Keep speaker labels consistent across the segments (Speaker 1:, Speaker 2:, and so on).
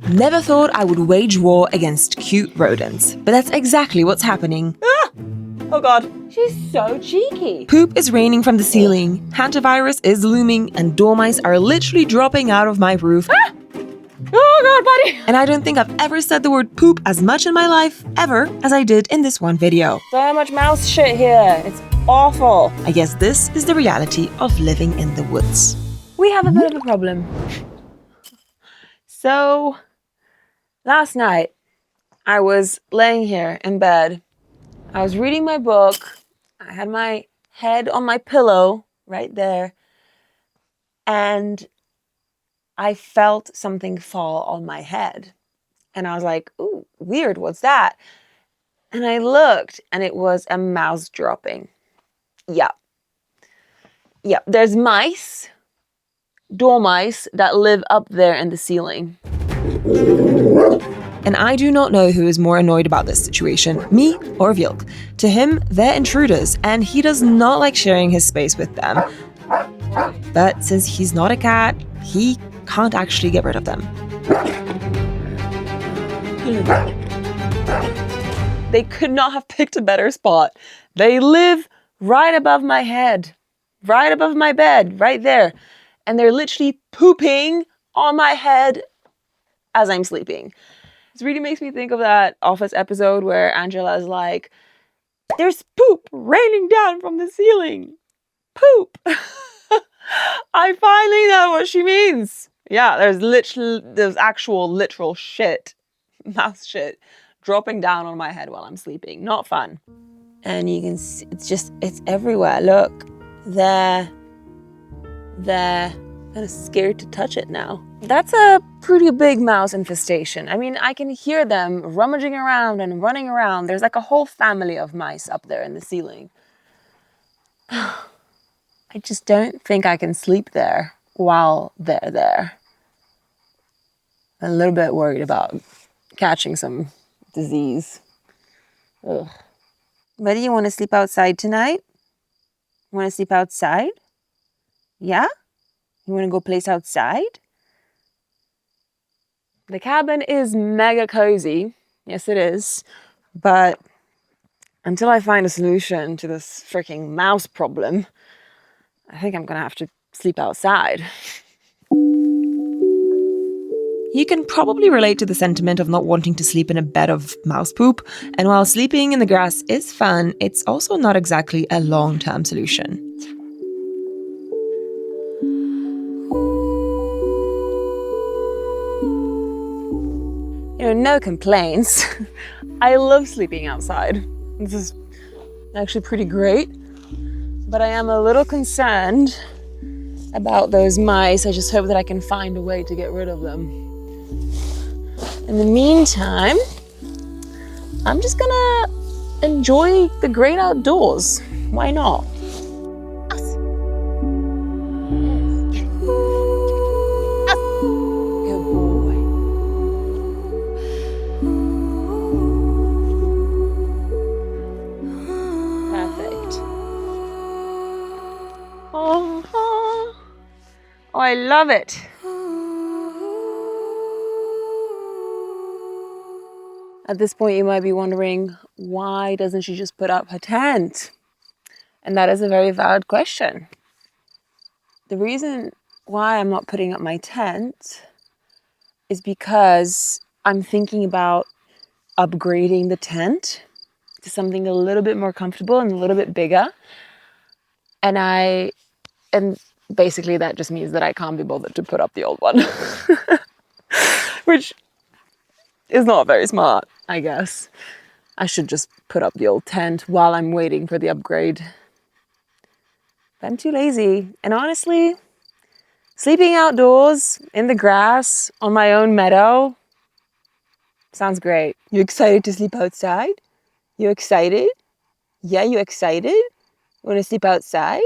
Speaker 1: Never thought I would wage war against cute rodents, but that's exactly what's happening.
Speaker 2: Ah! Oh god, she's so cheeky.
Speaker 1: Poop is raining from the ceiling, hantavirus is looming, and dormice are literally dropping out of my roof.
Speaker 2: Ah! Oh god, buddy!
Speaker 1: And I don't think I've ever said the word poop as much in my life, ever, as I did in this one video.
Speaker 2: So much mouse shit here. It's awful.
Speaker 1: I guess this is the reality of living in the woods.
Speaker 2: We have a bit of a problem. So, last night, I was laying here in bed. I was reading my book. I had my head on my pillow right there. And I felt something fall on my head. And I was like, ooh, weird, what's that? And I looked, and it was a mouse dropping. Yep, there's mice, dormice, that live up there in the ceiling.
Speaker 1: And I do not know who is more annoyed about this situation, me or Vilk. To him, they're intruders, and he does not like sharing his space with them. But since he's not a cat, he can't actually get rid of them.
Speaker 2: They could not have picked a better spot. They live right above my head, right above my bed, right there. And they're literally pooping on my head as I'm sleeping. This really makes me think of that Office episode where Angela is like, there's poop raining down from the ceiling. Poop. I finally know what she means. Yeah, there's actual literal shit, mouse shit, dropping down on my head while I'm sleeping. Not fun. And you can see, it's everywhere. Look, there. I'm kind of scared to touch it now. That's a pretty big mouse infestation. I mean, I can hear them rummaging around and running around. There's like a whole family of mice up there in the ceiling. I just don't think I can sleep there while they're there. I'm a little bit worried about catching some disease. Ugh. Buddy, you want to sleep outside tonight? Want to sleep outside? Yeah? You want to go place outside? The cabin is mega cozy. Yes, it is. But until I find a solution to this freaking mouse problem, I think I'm going to have to sleep outside.
Speaker 1: You can probably relate to the sentiment of not wanting to sleep in a bed of mouse poop, and while sleeping in the grass is fun, it's also not exactly a long-term solution.
Speaker 2: You know, no complaints. I love sleeping outside. This is actually pretty great, but I am a little concerned about those mice. I just hope that I can find a way to get rid of them. In the meantime, I'm just gonna enjoy the great outdoors. Why not? Us. Good boy. Perfect. Oh, I love it. At this point, you might be wondering, why doesn't she just put up her tent? And that is a very valid question. The reason why I'm not putting up my tent is because I'm thinking about upgrading the tent to something a little bit more comfortable and a little bit bigger. And basically that just means that I can't be bothered to put up the old one. Which is not very smart, I guess. I should just put up the old tent while I'm waiting for the upgrade. But I'm too lazy. And honestly, sleeping outdoors in the grass on my own meadow sounds great. You excited to sleep outside? You excited? Yeah, you excited? You want to sleep outside?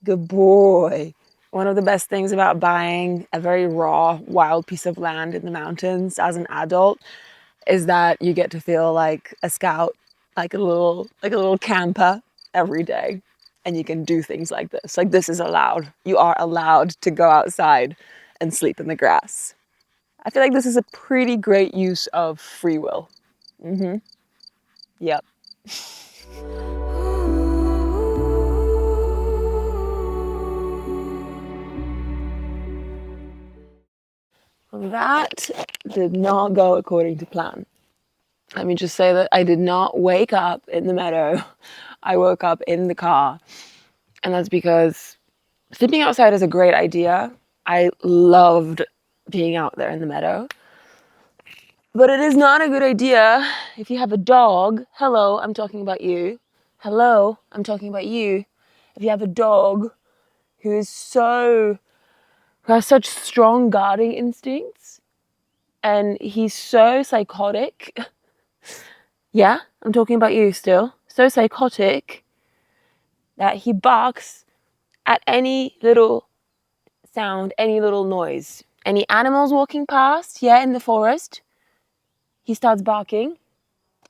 Speaker 2: Good boy. One of the best things about buying a very raw, wild piece of land in the mountains as an adult is that you get to feel like a scout, like a little camper every day. And you can do things like this. Like, this is allowed. You are allowed to go outside and sleep in the grass. I feel like this is a pretty great use of free will. Yep. That did not go according to plan. Let me just say that I did not wake up in the meadow. I woke up in the car. And that's because sleeping outside is a great idea. I loved being out there in the meadow. But it is not a good idea if you have a dog. Hello, I'm talking about you. Hello, I'm talking about you. If you have a dog who has such strong guarding instincts and he's so psychotic. Yeah, I'm talking about you still. So psychotic that he barks at any little sound, any little noise. Any animals walking past, in the forest, he starts barking.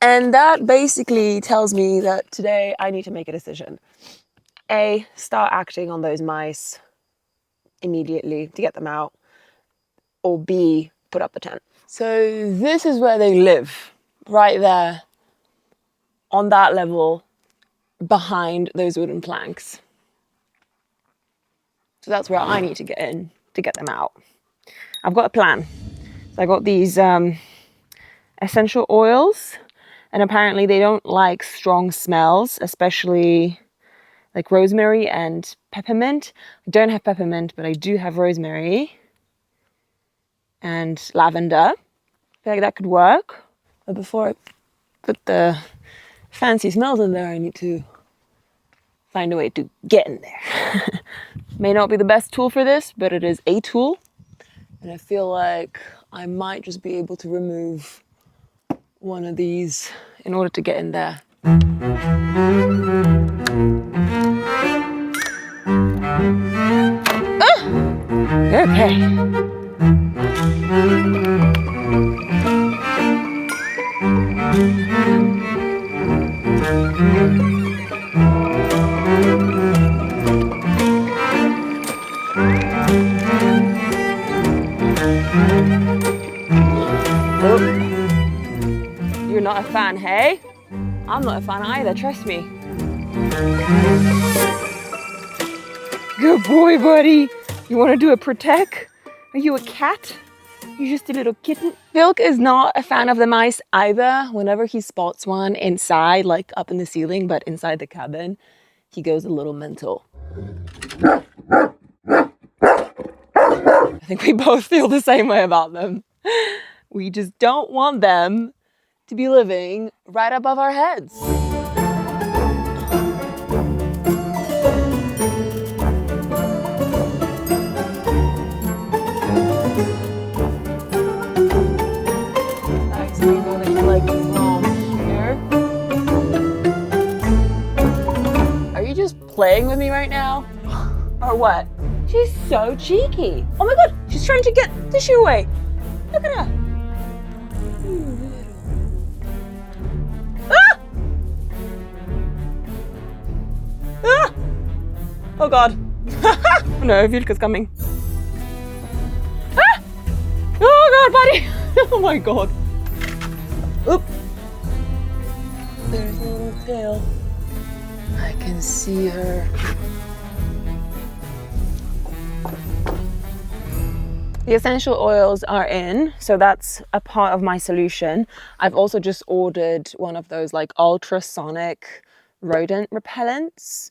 Speaker 2: And that basically tells me that today I need to make a decision. A, start acting on those mice immediately to get them out. Or B, put up the tent. So this is where they live, right there, on that level, behind those wooden planks. So that's where I need to get in to get them out. I've got a plan. So I got these essential oils, and apparently they don't like strong smells, especially like rosemary and peppermint. I don't have peppermint, but I do have rosemary and lavender. I feel like that could work. But before I put the fancy smells in there, I need to find a way to get in there. May not be the best tool for this, but it is a tool. And I feel like I might just be able to remove one of these in order to get in there. Okay. You're not a fan, hey? I'm not a fan either, trust me. Good boy, buddy. You want to do a protect? Are you a cat? You're just a little kitten. Vilk is not a fan of the mice either. Whenever he spots one inside, like up in the ceiling, but inside the cabin, he goes a little mental. I think we both feel the same way about them. We just don't want them to be living right above our heads. Like from here. Are you just playing with me right now? Or what? She's so cheeky. Oh my god, she's trying to get the shoe away. Look at her. Ah! Ah! Oh god. Oh no, Vilka's coming. Ah! Oh god, buddy. Oh my god. Oop. There's a little tail. I can see her. The essential oils are in, so that's a part of my solution. I've also just ordered one of those like ultrasonic rodent repellents.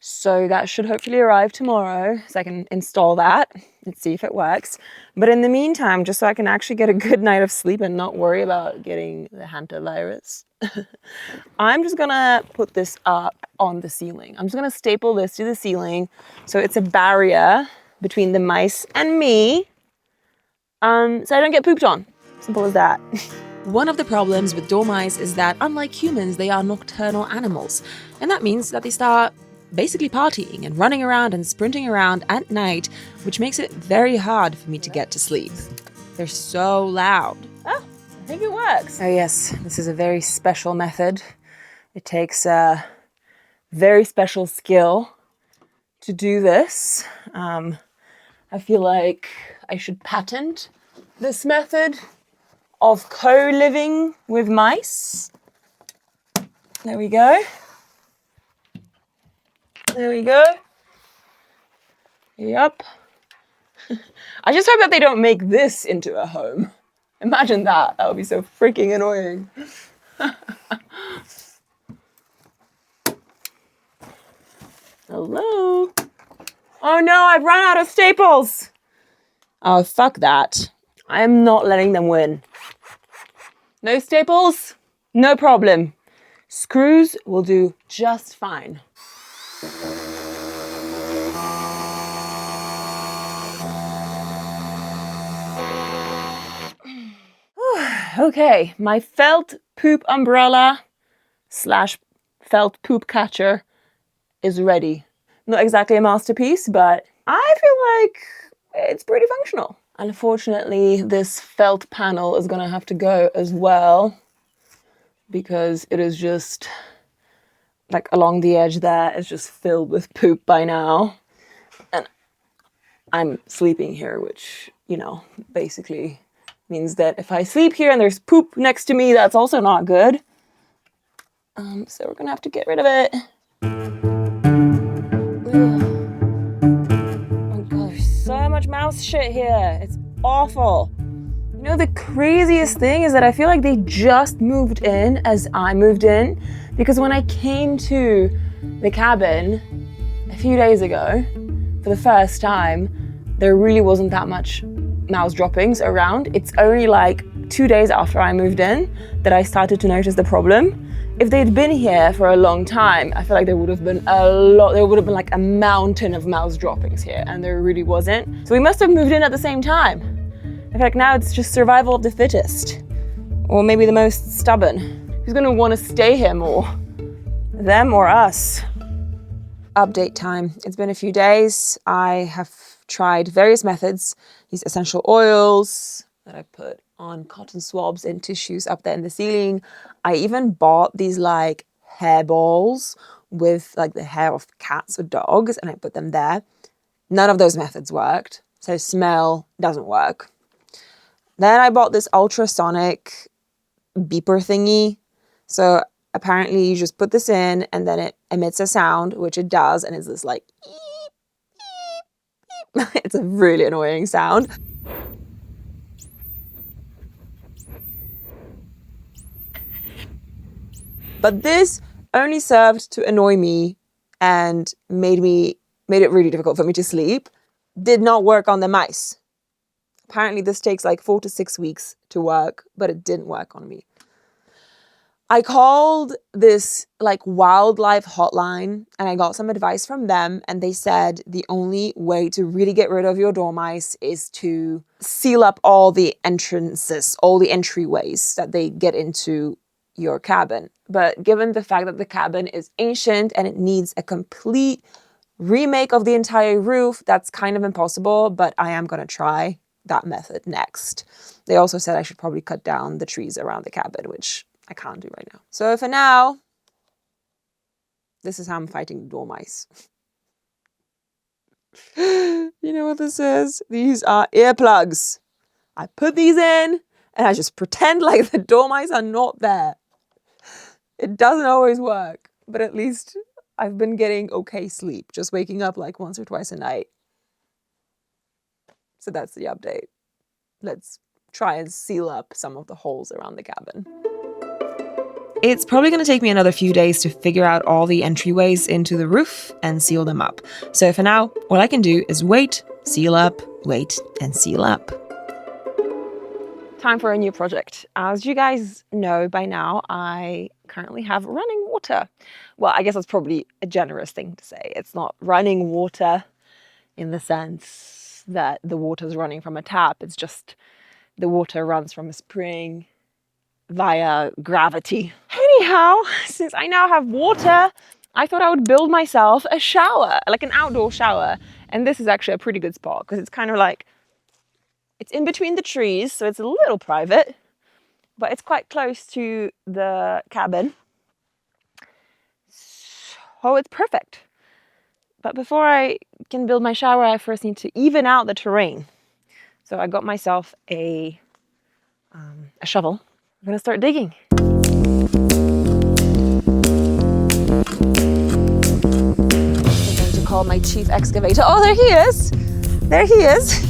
Speaker 2: So that should hopefully arrive tomorrow, so I can install that and see if it works. But in the meantime, just so I can actually get a good night of sleep and not worry about getting the hantavirus, I'm just gonna put this up on the ceiling. I'm just gonna staple this to the ceiling so it's a barrier between the mice and me, so I don't get pooped on. Simple as that.
Speaker 1: One of the problems with dormice is that, unlike humans, they are nocturnal animals. And that means that they start basically partying and running around and sprinting around at night, which makes it very hard for me to get to sleep. They're so loud.
Speaker 2: Oh, I think it works.
Speaker 1: Oh yes, this is a very special method. It takes a very special skill to do this. I feel like I should patent
Speaker 2: this method of co-living with mice. There we go. There we go. Yep. I just hope that they don't make this into a home. Imagine that. That would be so freaking annoying. Hello? Oh no, I've run out of staples. Oh, fuck that. I am not letting them win. No staples? No problem. Screws will do just fine. Okay, my felt poop umbrella / felt poop catcher is ready. Not exactly a masterpiece, but I feel like it's pretty functional. Unfortunately, this felt panel is gonna have to go as well because it is just like along the edge there, it's just filled with poop by now. And I'm sleeping here, which, you know, basically means that if I sleep here and there's poop next to me, that's also not good. So we're gonna have to get rid of it. Oh god, there's so much mouse shit here. It's awful. You know, the craziest thing is that I feel like they just moved in as I moved in, because when I came to the cabin a few days ago for the first time, there really wasn't that much mouse droppings around. It's only like 2 days after I moved in that I started to notice the problem. If they'd been here for a long time, I feel like there would have been like a mountain of mouse droppings here, and there really wasn't. So we must have moved in at the same time. I feel like now it's just survival of the fittest, or maybe the most stubborn. Who's gonna want to stay here more? Them or us? Update time. It's been a few days. I have tried various methods, these essential oils that I put on cotton swabs and tissues up there in the ceiling. I even bought these like hair balls with like the hair of cats or dogs, and I put them there. None of those methods worked. So smell doesn't work. Then I bought this ultrasonic beeper thingy. So apparently you just put this in and then it emits a sound, which it does, and it's this like beep, beep. It's a really annoying sound. But this only served to annoy me and made it really difficult for me to sleep. Did not work on the mice. Apparently this takes like 4 to 6 weeks to work, but it didn't work on me. I called this like wildlife hotline and I got some advice from them, and they said the only way to really get rid of your dormice is to seal up all the entrances, all the entryways that they get into your cabin. But given the fact that the cabin is ancient and it needs a complete remake of the entire roof, that's kind of impossible, but I am going to try that method next. They also said I should probably cut down the trees around the cabin, which I can't do right now. So for now, this is how I'm fighting the dormice. You know what this is? These are earplugs. I put these in and I just pretend like the dormice are not there. It doesn't always work, but at least I've been getting okay sleep, just waking up like once or twice a night. So that's the update. Let's try and seal up some of the holes around the cabin. It's probably going to take me another few days to figure out all the entryways into the roof and seal them up. So for now, all I can do is wait, seal up, wait, and seal up. Time for a new project. As you guys know by now, I currently have running water. Well, I guess that's probably a generous thing to say. It's not running water in the sense that the water's running from a tap. It's just the water runs from a spring via gravity. Anyhow, since I now have water, I thought I would build myself a shower, like an outdoor shower. And this is actually a pretty good spot because it's kind of like, it's in between the trees, so it's a little private, but it's quite close to the cabin. So it's perfect. But before I can build my shower, I first need to even out the terrain. So I got myself a shovel. I'm gonna start digging. I'm going to call my chief excavator. Oh, there he is. There he is.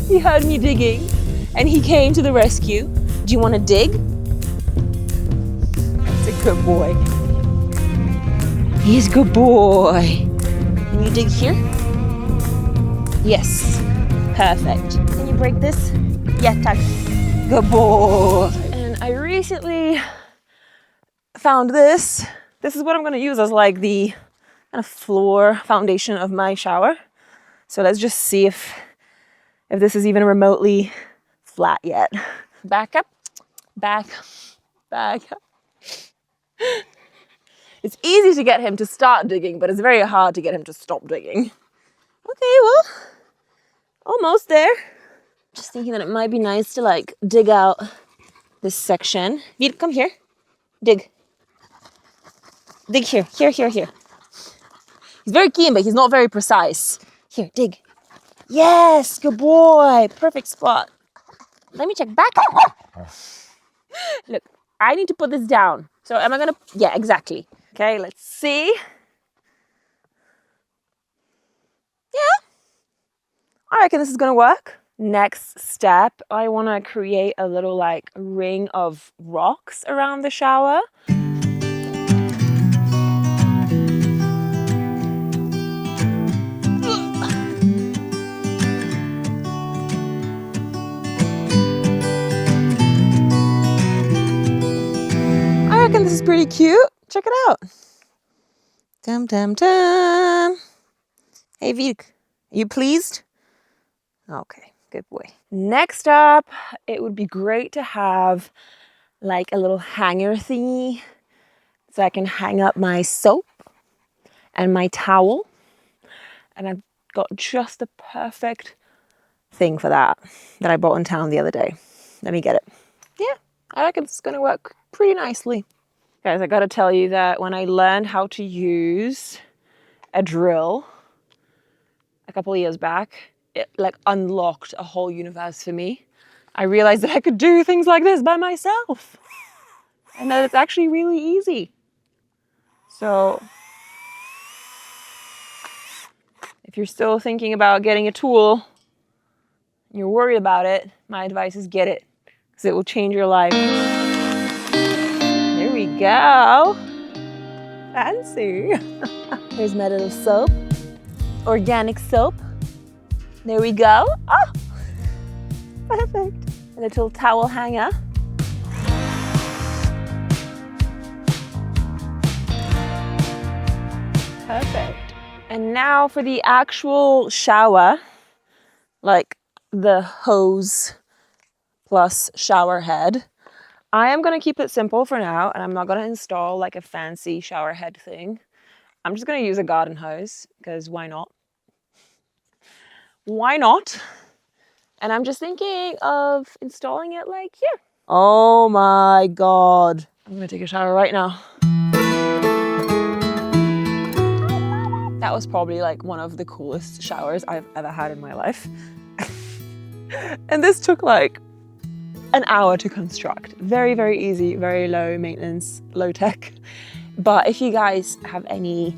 Speaker 2: He heard me digging and he came to the rescue. Do you want to dig? That's a good boy. He's a good boy. Can you dig here? Yes. Perfect. Can you break this? Yeah, tak. Good boy. And I recently found this. This is what I'm going to use as like the kind of floor foundation of my shower. So let's just see if this is even remotely flat yet. Back up, back up. It's easy to get him to start digging, but it's very hard to get him to stop digging. Okay, well, almost there. Just thinking that it might be nice to like dig out this section. Vir, come here. Dig. Dig here, here. He's very keen, but he's not very precise. Here, dig. Yes, good boy. Perfect spot. Let me check back. Look, I need to put this down. So am I gonna, yeah, exactly. Okay, let's see. Yeah, I reckon this is gonna work. Next step, I wanna create a little like ring of rocks around the shower. I reckon this is pretty cute. Check it out. Dum dum dum. Hey Virk, are you pleased? Okay, good boy. Next up, it would be great to have like a little hanger thingy so I can hang up my soap and my towel. And I've got just the perfect thing for that I bought in town the other day. Let me get it. Yeah, I reckon it's gonna work pretty nicely. Guys, I gotta tell you that when I learned how to use a drill a couple of years back, it like unlocked a whole universe for me. I realized that I could do things like this by myself and that it's actually really easy. So if you're still thinking about getting a tool, you're worried about it, my advice is get it because it will change your life. There we go. Fancy. Here's my little soap. Organic soap. There we go. Oh, perfect. A little towel hanger. Perfect. And now for the actual shower, like the hose plus shower head. I am going to keep it simple for now, and I'm not going to install like a fancy shower head thing. I'm just going to use a garden hose because why not? Why not? And I'm just thinking of installing it like here. Oh my God. I'm going to take a shower right now. That was probably like one of the coolest showers I've ever had in my life. And this took like an hour to construct. Very, very easy, very low maintenance, low tech. But if you guys have any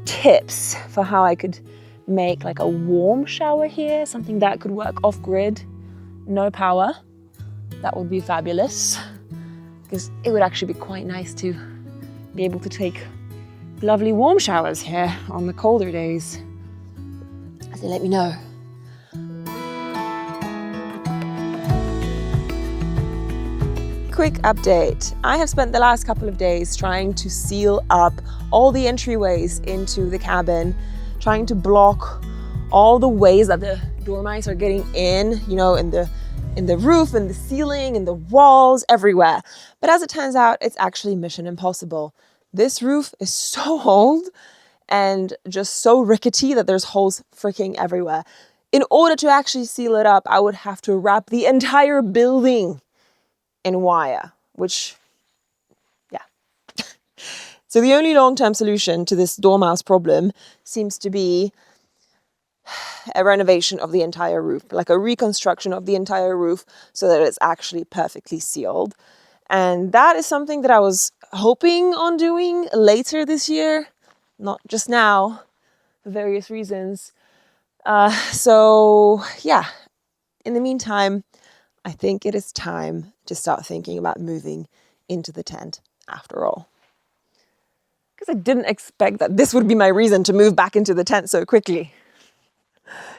Speaker 2: tips for how I could make like a warm shower here, something that could work off grid, no power, that would be fabulous. Because it would actually be quite nice to be able to take lovely warm showers here on the colder days. So let me know. Quick update. I have spent the last couple of days trying to seal up all the entryways into the cabin, trying to block all the ways that the dormice are getting in, you know, in the roof, in the ceiling, in the walls, everywhere. But as it turns out, it's actually mission impossible. This roof is so old and just so rickety that there's holes freaking everywhere. In order to actually seal it up, I would have to wrap the entire building in wire, which, yeah. So the only long-term solution to this dormouse problem seems to be
Speaker 1: a renovation of the entire roof, like a reconstruction of the entire roof so that it's actually perfectly sealed. And that is something that I was hoping on doing later this year, not just now, for various reasons. So yeah, in the meantime, I think it is time to start thinking about moving into the tent after all. Because I didn't expect that this would be my reason to move back into the tent so quickly.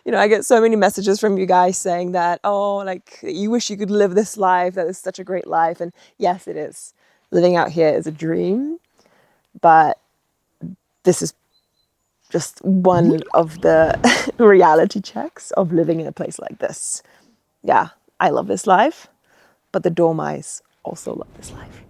Speaker 1: You know, I get so many messages from you guys saying that, oh, like, you wish you could live this life. That is such a great life. And yes, it is. Living out here is a dream. But this is just one of the reality checks of living in a place like this. Yeah, I love this life. But the Dormice also love this life.